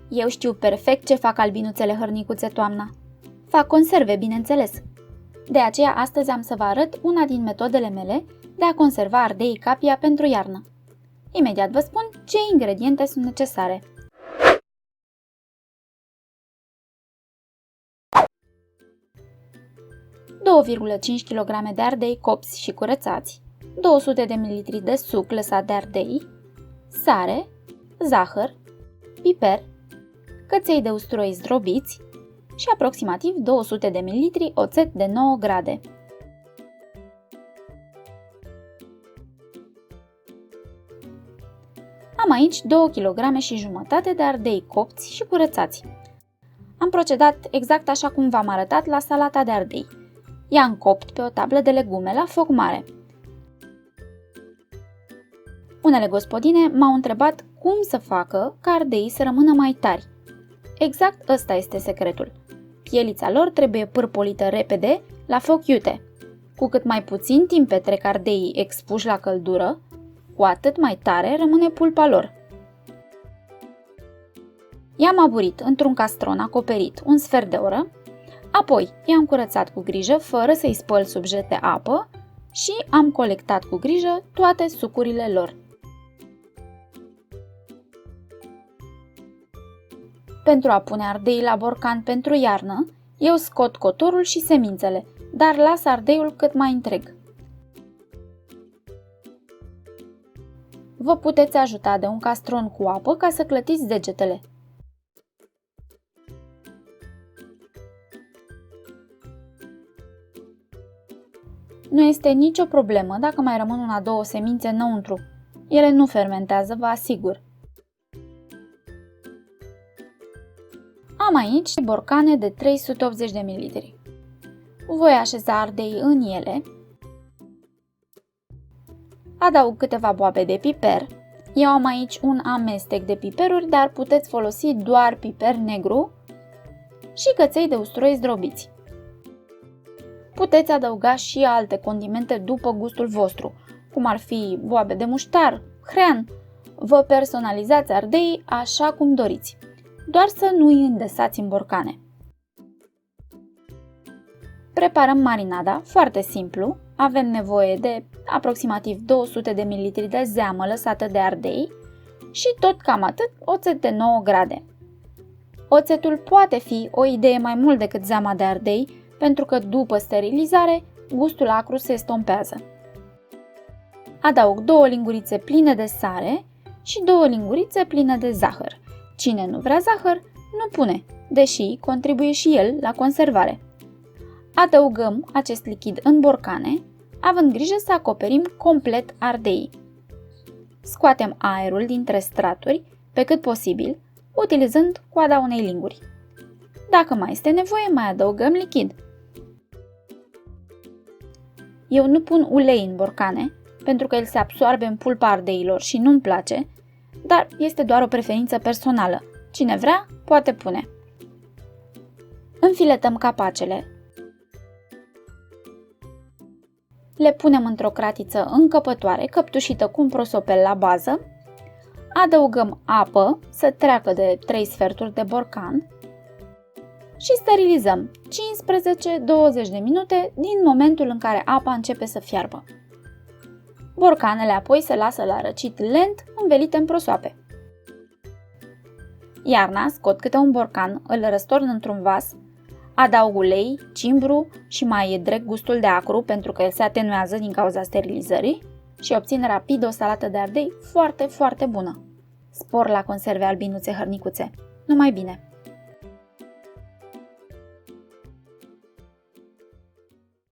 Eu știu perfect ce fac albinuțele hărnicuțe toamna. Fac conserve, bineînțeles. De aceea astăzi am să vă arăt una din metodele mele de a conserva ardeii capia pentru iarnă. Imediat vă spun ce ingrediente sunt necesare. ...2,5 kg de ardei copți și curățați, 200 de ml de suc lăsat de ardei, sare, zahăr, piper, căței de usturoi zdrobiți și aproximativ 200 de ml oțet de 9 grade. Am aici 2 kg și jumătate de ardei copți și curățați. Am procedat exact așa cum v-am arătat la salata de ardei. I-am copt pe o tablă de legume la foc mare. Unele gospodine m-au întrebat cum să facă ca ardeii să rămână mai tari. Exact ăsta este secretul. Pielița lor trebuie pârpolită repede la foc iute. Cu cât mai puțin timp petrec ardeii expuși la căldură, cu atât mai tare rămâne pulpa lor. I-am aburit într-un castron acoperit un sfert de oră, apoi i-am curățat cu grijă fără să-i spăl sub jet de apă și am colectat cu grijă toate sucurile lor. Pentru a pune ardei la borcan pentru iarnă, eu scot cotorul și semințele, dar las ardeiul cât mai întreg. Vă puteți ajuta de un castron cu apă ca să clătiți degetele. Nu este nicio problemă dacă mai rămân 1-2 semințe înăuntru. Ele nu fermentează, vă asigur. Am aici borcane de 380 de ml. Voi așeza ardei în ele. Adaug câteva boabe de piper. Eu am aici un amestec de piperuri, dar puteți folosi doar piper negru și căței de usturoi zdrobiți. Puteți adăuga și alte condimente după gustul vostru, cum ar fi boabe de muștar, hrean. Vă personalizați ardeii așa cum doriți, doar să nu îi îndesați în borcane. Preparăm marinada, foarte simplu. Avem nevoie de aproximativ 200 de ml de zeamă lăsată de ardei și tot cam atât oțet de 9 grade. Oțetul poate fi o idee mai mult decât zeama de ardei, pentru că după sterilizare, gustul acru se estompează. Adaug 2 lingurițe pline de sare și 2 lingurițe pline de zahăr. Cine nu vrea zahăr, nu pune, deși contribuie și el la conservare. Adăugăm acest lichid în borcane, având grijă să acoperim complet ardeii. Scoatem aerul dintre straturi pe cât posibil, utilizând coada unei linguri. Dacă mai este nevoie, mai adăugăm lichid. Eu nu pun ulei în borcane, pentru că el se absoarbe în pulpa ardeilor și nu-mi place, dar este doar o preferință personală. Cine vrea, poate pune. Înfiletăm capacele. Le punem într-o cratiță încăpătoare, căptușită cu un prosopel la bază. Adăugăm apă să treacă de 3 sferturi de borcan și sterilizăm 15-20 de minute din momentul în care apa începe să fiarbă. Borcanele apoi se lasă la răcit lent, învelite în prosoape. Iarna scot câte un borcan, îl răstorn într-un vas, adaug ulei, cimbru și mai dreg gustul de acru pentru că el se atenuează din cauza sterilizării și obțin rapid o salată de ardei foarte, foarte bună. Spor la conserve albinuțe hărnicuțe! Numai bine!